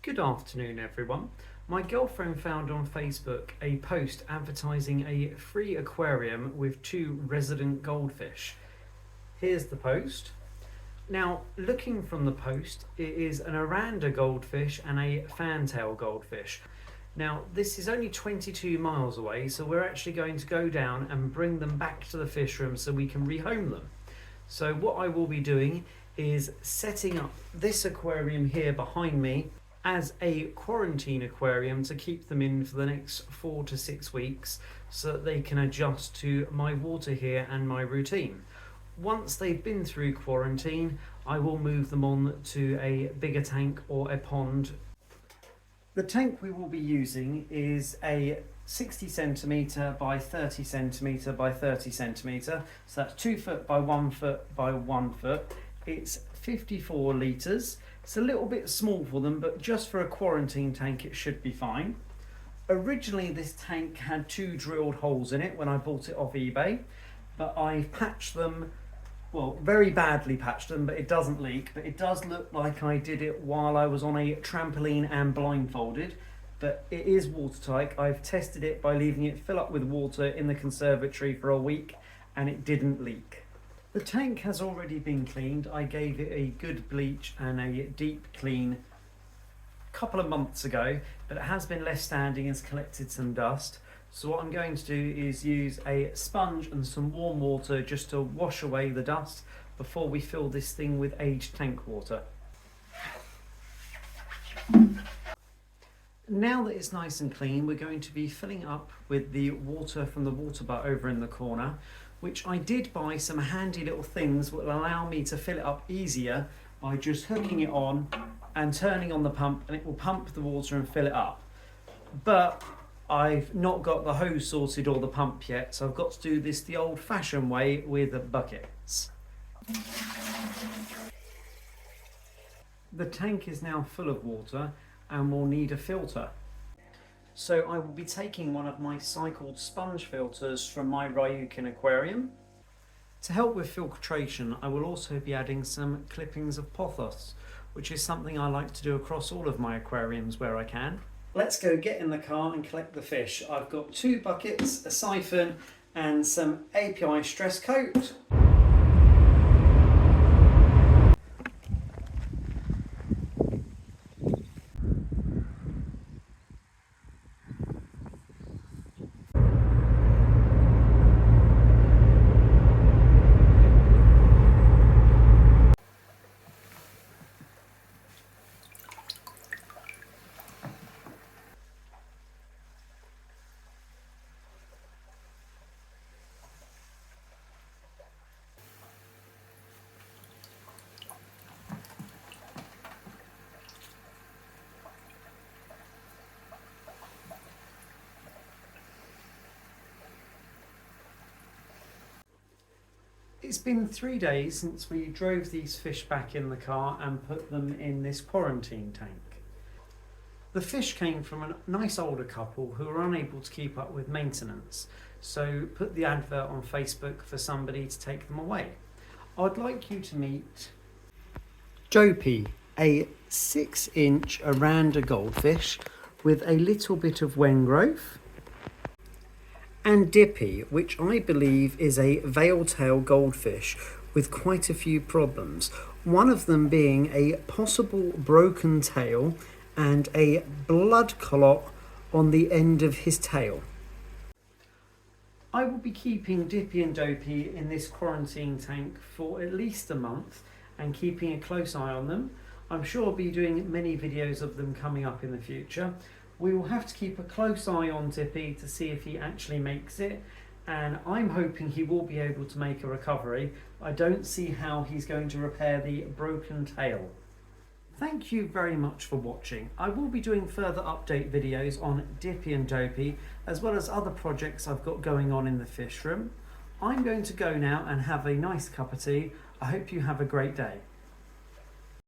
Good afternoon, everyone. My girlfriend found on Facebook a post advertising a free aquarium with 2 resident goldfish. Here's the post. Now, looking from the post, it is an Aranda goldfish and a fantail goldfish. Now, this is only 22 miles away, so we're actually going to go down and bring them back to the fish room so we can rehome them. So what I will be doing is setting up this aquarium here behind me as a quarantine aquarium to keep them in for the next 4 to 6 weeks so that they can adjust to my water here and my routine. Once they've been through quarantine, I will move them on to a bigger tank or a pond. The tank we will be using is a 60 centimetre by 30 centimetre by 30 centimetre, so that's 2 foot by 1 foot by 1 foot. It's 54 litres. It's a little bit small for them, but just for a quarantine tank it should be fine. Originally this tank had 2 drilled holes in it when I bought it off eBay, but I've patched them, well, very badly patched them, but it doesn't leak. But it does look like I did it while I was on a trampoline and blindfolded, but it is watertight. I've tested it by leaving it fill up with water in the conservatory for a week and it didn't leak. The tank has already been cleaned. I gave it a good bleach and a deep clean a couple of months ago, but it has been left standing and has collected some dust. So what I'm going to do is use a sponge and some warm water just to wash away the dust before we fill this thing with aged tank water. Now that it's nice and clean, we're going to be filling up with the water from the water butt over in the corner, which I did buy some handy little things that will allow me to fill it up easier by just hooking it on and turning on the pump, and it will pump the water and fill it up. But I've not got the hose sorted or the pump yet, so I've got to do this the old-fashioned way with buckets. The tank is now full of water and will need a filter. So I will be taking one of my cycled sponge filters from my Ryukin aquarium. To help with filtration, I will also be adding some clippings of pothos, which is something I like to do across all of my aquariums where I can. Let's go get in the car and collect the fish. I've got 2 buckets, a siphon and some API stress coat. It's been 3 days since we drove these fish back in the car and put them in this quarantine tank. The fish came from a nice older couple who were unable to keep up with maintenance, so put the advert on Facebook for somebody to take them away. I'd like you to meet Dopey, a 6-inch Aranda goldfish with a little bit of wen growth, and Dippy, which I believe is a veil-tail goldfish with quite a few problems, one of them being a possible broken tail and a blood clot on the end of his tail. I will be keeping Dippy and Dopey in this quarantine tank for at least a month and keeping a close eye on them. I'm sure I'll be doing many videos of them coming up in the future. We will have to keep a close eye on Dippy to see if he actually makes it, and I'm hoping he will be able to make a recovery. I don't see how he's going to repair the broken tail. Thank you very much for watching. I will be doing further update videos on Dippy and Dopey, as well as other projects I've got going on in the fish room. I'm going to go now and have a nice cup of tea. I hope you have a great day.